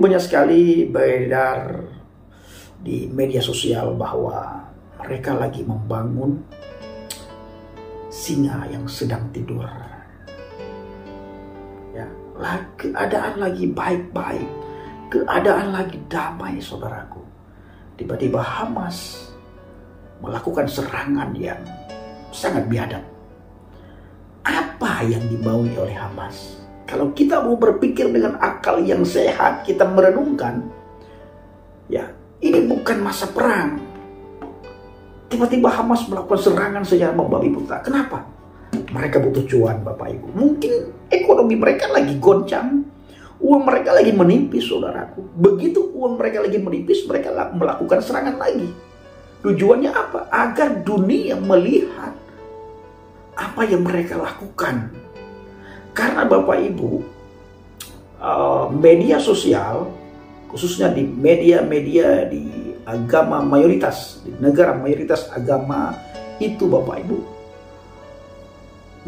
Banyak sekali beredar di media sosial bahwa mereka lagi membangun singa yang sedang tidur. Ya, keadaan lagi baik-baik, keadaan lagi damai, saudaraku. Tiba-tiba Hamas melakukan serangan yang sangat biadab. Apa yang dimaui oleh Hamas? Kalau kita mau berpikir dengan akal yang sehat, kita merenungkan, ya ini bukan masa perang. Tiba-tiba Hamas melakukan serangan secara membabi buta. Kenapa? Mereka butuh cuan, Bapak Ibu. Mungkin ekonomi mereka lagi goncang, uang mereka lagi menipis, saudaraku. Begitu uang mereka lagi menipis, mereka melakukan serangan lagi. Tujuannya apa? Agar dunia melihat apa yang mereka lakukan. Karena Bapak Ibu, media sosial, khususnya di media-media di agama mayoritas, di negara mayoritas agama itu Bapak Ibu,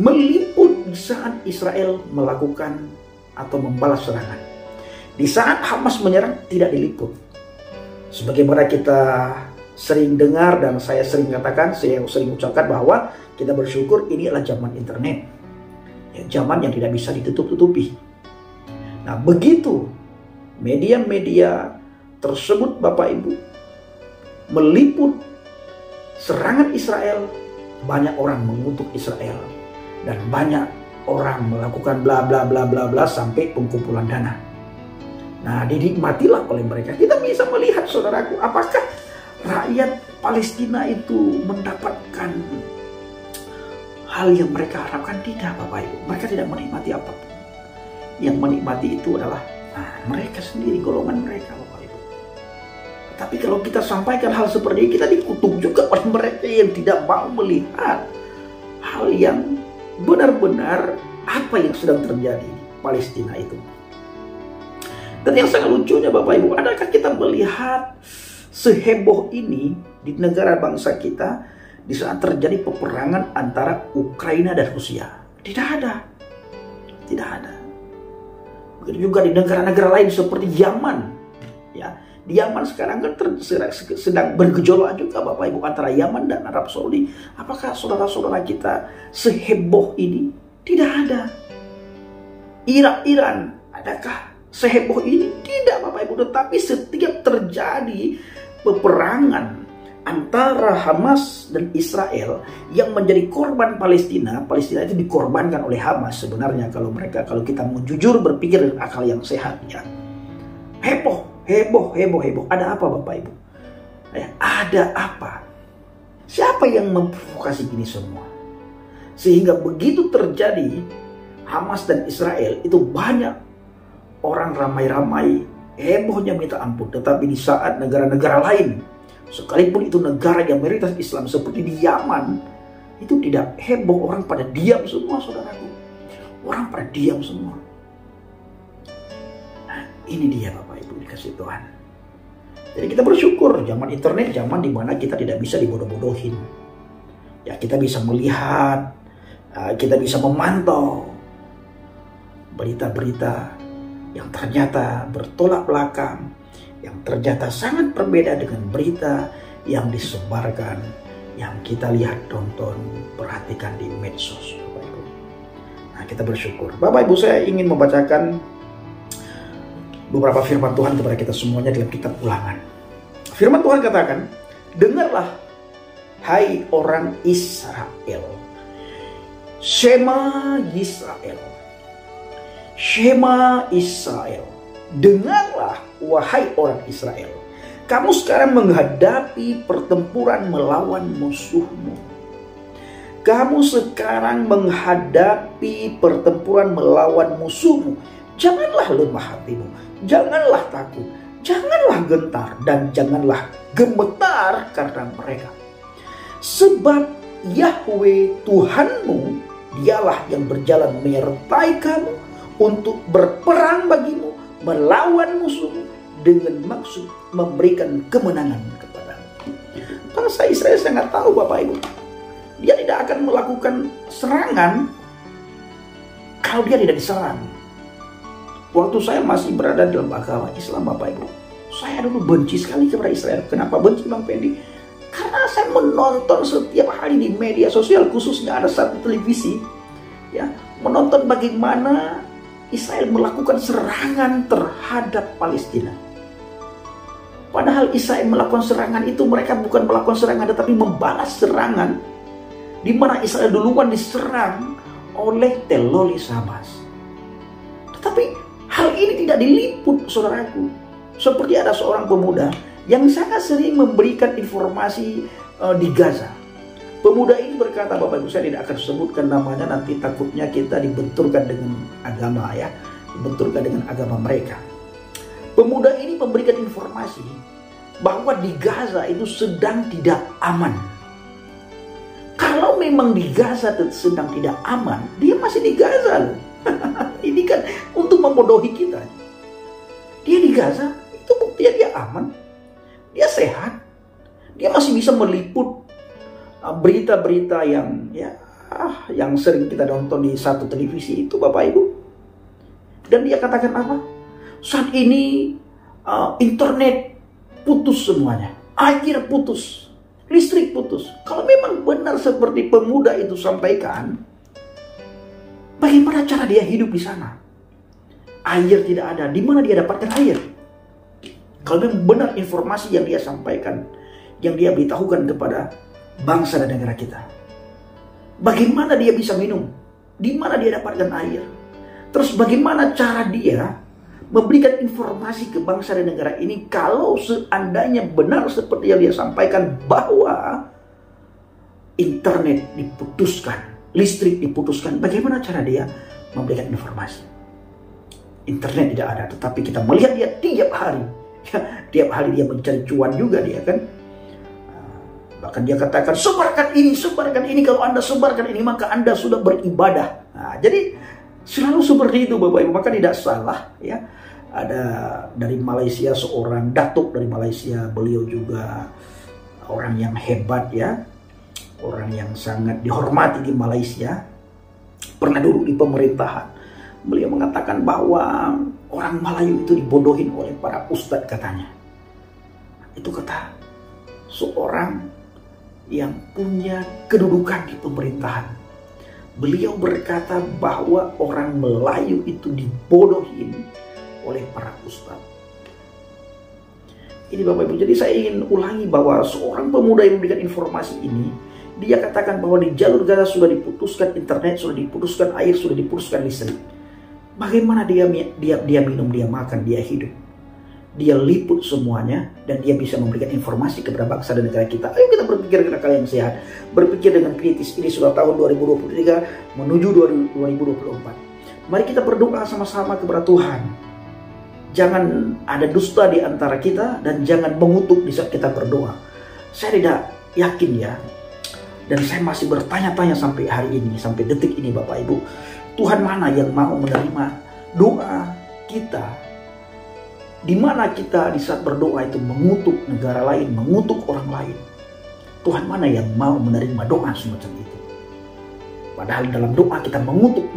meliput di saat Israel melakukan atau membalas serangan. Di saat Hamas menyerang tidak diliput. Sebagaimana kita sering dengar dan saya sering katakan, saya sering ucapkan bahwa kita bersyukur ini adalah zaman internet. Ya, zaman yang tidak bisa ditutup-tutupi. Nah, begitu media-media tersebut Bapak Ibu meliput serangan Israel, banyak orang mengutuk Israel dan banyak orang melakukan bla bla bla bla bla sampai pengumpulan dana. Nah, dinikmatilah oleh mereka. Kita bisa melihat, saudaraku, apakah rakyat Palestina itu mendapatkan hal yang mereka harapkan? Tidak, Bapak Ibu. Mereka tidak menikmati apapun. Yang menikmati itu adalah mereka sendiri, golongan mereka, Bapak Ibu. Tapi kalau kita sampaikan hal seperti ini, kita dikutuk juga oleh mereka yang tidak mau melihat hal yang benar-benar apa yang sedang terjadi di Palestina itu. Dan yang sangat lucunya, Bapak Ibu, adakah kita melihat seheboh ini di negara bangsa kita di saat terjadi peperangan antara Ukraina dan Rusia? Tidak ada. Tidak ada. Begitu juga di negara-negara lain seperti Yaman. Ya, di Yaman sekarang kan sedang bergejolak juga, Bapak Ibu, antara Yaman dan Arab Saudi. Apakah saudara-saudara kita seheboh ini? Tidak ada. Iran, adakah seheboh ini? Tidak, Bapak Ibu. Tetapi setiap terjadi peperangan antara Hamas dan Israel yang menjadi korban Palestina itu dikorbankan oleh Hamas sebenarnya, kalau kita mau jujur berpikir dengan akal yang sehat, ya. Heboh. Ada apa, Bapak Ibu? Ada apa? Siapa yang memprovokasi ini semua? Sehingga begitu terjadi Hamas dan Israel itu banyak orang ramai-ramai hebohnya minta ampun. Tetapi di saat negara-negara lain, sekalipun itu negara yang mayoritas Islam seperti di Yaman, itu tidak heboh, orang pada diam semua, saudaraku. Orang pada diam semua. Nah, ini dia Bapak Ibu dikasih Tuhan. Jadi kita bersyukur zaman internet, zaman dimana kita tidak bisa dibodoh-bodohin. Ya, kita bisa melihat, kita bisa memantau berita-berita yang ternyata bertolak belakang, yang ternyata sangat berbeda dengan berita yang disebarkan, yang kita lihat, tonton, perhatikan di medsos, Bapak Ibu. Nah, kita bersyukur. Bapak Ibu, saya ingin membacakan beberapa firman Tuhan kepada kita semuanya dalam kitab Ulangan. Firman Tuhan katakan, Dengarlah, hai orang Israel. Shema Yisrael. Shema Israel. Dengarlah, wahai orang Israel. Kamu sekarang menghadapi pertempuran melawan musuhmu. Kamu sekarang menghadapi pertempuran melawan musuhmu. Janganlah lemah hatimu. Janganlah takut. Janganlah gentar. Dan janganlah gemetar karena mereka. Sebab Yahweh Tuhanmu, dialah yang berjalan menyertai kamu untuk berperang bagimu melawan musuhmu dengan maksud memberikan kemenangan kepadamu. Bangsa Israel sangat tahu Bapak Ibu, dia tidak akan melakukan serangan kalau dia tidak diserang. Waktu saya masih berada dalam agama Islam Bapak Ibu, saya dulu benci sekali kepada Israel. Kenapa benci Bang Pendi? Karena saya menonton setiap hari di media sosial, khususnya ada satu televisi, ya, menonton bagaimana Israel melakukan serangan terhadap Palestina. Padahal Israel melakukan serangan itu, mereka bukan melakukan serangan tetapi membalas serangan, di mana Israel duluan diserang oleh teroris Hamas. Tetapi hal ini tidak diliput, saudaraku. Seperti ada seorang pemuda yang sangat sering memberikan informasi di Gaza. Pemuda ini berkata, Bapak Ibu, saya tidak akan sebutkan namanya, nanti takutnya kita dibenturkan dengan agama, ya, dibenturkan dengan agama mereka. Pemuda ini memberikan informasi bahwa di Gaza itu sedang tidak aman. Kalau memang di Gaza sedang tidak aman, dia masih di Gaza loh. Ini kan untuk membodohi kita. Dia di Gaza, itu buktinya dia aman. Dia sehat. Dia masih bisa meliput berita-berita yang sering kita nonton di satu televisi itu Bapak Ibu. Dan dia katakan apa? Saat ini internet putus semuanya. Air putus. Listrik putus. Kalau memang benar seperti pemuda itu sampaikan, bagaimana cara dia hidup di sana? Air tidak ada. Di mana dia dapatkan air? Kalau memang benar informasi yang dia sampaikan, yang dia beritahukan kepada bangsa dan negara kita, bagaimana dia bisa minum? Di mana dia dapatkan air? Terus bagaimana cara dia memberikan informasi ke bangsa dan negara ini kalau seandainya benar seperti yang dia sampaikan bahwa internet diputuskan, listrik diputuskan? Bagaimana cara dia memberikan informasi? Internet tidak ada, tetapi kita melihat dia tiap hari. Tiap hari dia mencari cuan juga dia kan. Bahkan dia katakan, sebarkan ini, kalau Anda sebarkan ini maka Anda sudah beribadah. Nah, jadi selalu seperti itu Bapak Ibu. Maka tidak salah, ya. Ada dari Malaysia seorang datuk dari Malaysia, beliau juga orang yang hebat, ya. Orang yang sangat dihormati di Malaysia. Pernah dulu di pemerintahan. Beliau mengatakan bahwa orang Melayu itu dibodohin oleh para ustadz katanya. Itu kata seorang yang punya kedudukan di pemerintahan. Beliau berkata bahwa orang Melayu itu dibodohin oleh para ustadz. Ini Bapak Ibu, jadi saya ingin ulangi bahwa seorang pemuda yang memberikan informasi ini, dia katakan bahwa di jalur Gaza sudah diputuskan internet, sudah diputuskan air, sudah diputuskan listrik. Bagaimana dia minum, dia makan, dia hidup? Dia liput semuanya dan dia bisa memberikan informasi kepada bangsa dan negara kita. Ayo kita berpikir dengan akal yang sehat, berpikir dengan kritis. Ini sudah tahun 2023 menuju 2024. Mari kita berdoa sama-sama kepada Tuhan. Jangan ada dusta di antara kita dan jangan mengutuk di saat kita berdoa. Saya tidak yakin, ya, dan saya masih bertanya-tanya sampai hari ini, sampai detik ini Bapak Ibu, Tuhan mana yang mau menerima doa kita? Di mana kita di saat berdoa itu mengutuk negara lain, mengutuk orang lain? Tuhan mana yang mau menerima doa semacam itu? Padahal dalam doa kita mengutuk.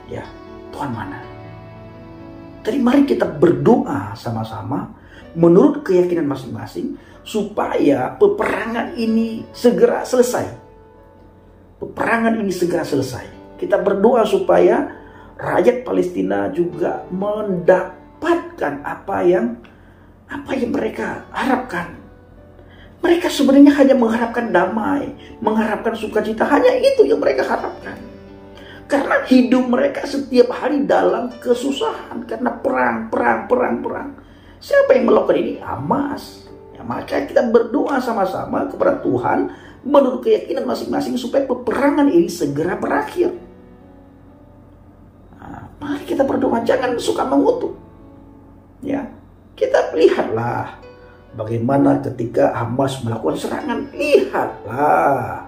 Ya, Tuhan mana? Jadi mari kita berdoa sama-sama menurut keyakinan masing-masing supaya peperangan ini segera selesai. Peperangan ini segera selesai. Kita berdoa supaya rakyat Palestina juga mendapatkan apa yang apa yang mereka harapkan. Mereka sebenarnya hanya mengharapkan damai, mengharapkan sukacita, hanya itu yang mereka harapkan. Karena hidup mereka setiap hari dalam kesusahan karena perang. Siapa yang melakukan ini? Hamas. Ya, maka kita berdoa sama-sama kepada Tuhan menurut keyakinan masing-masing supaya peperangan ini segera berakhir. Nah, mari kita berdoa, jangan suka mengutuk. Ya, kita lihatlah bagaimana ketika Hamas melakukan serangan. Lihatlah.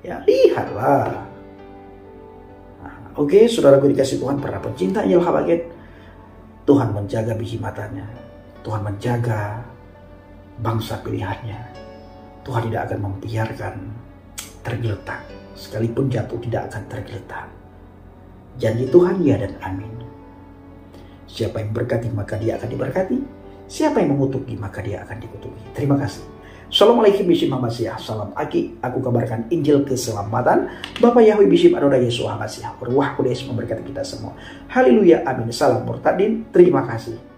Ya, lihatlah. Oke, saudaraku dikasih Tuhan, para pencinta Injil Habaget, Tuhan menjaga biji matanya. Tuhan menjaga bangsa pilihannya. Tuhan tidak akan membiarkan tergeletak. Sekalipun jatuh tidak akan tergeletak. Janji Tuhan ya dan amin. Siapa yang berkati maka dia akan diberkati. Siapa yang mengutuki maka dia akan dikutuki. Terima kasih. Assalamualaikum bishim hamasiah. Salam aki. Aku kabarkan Injil keselamatan. Bapak Yahweh bishim Adonai Yesus hamasiah. Ruah Kudus memberkati kita semua. Haleluya. Amin. Salam murtadin. Terima kasih.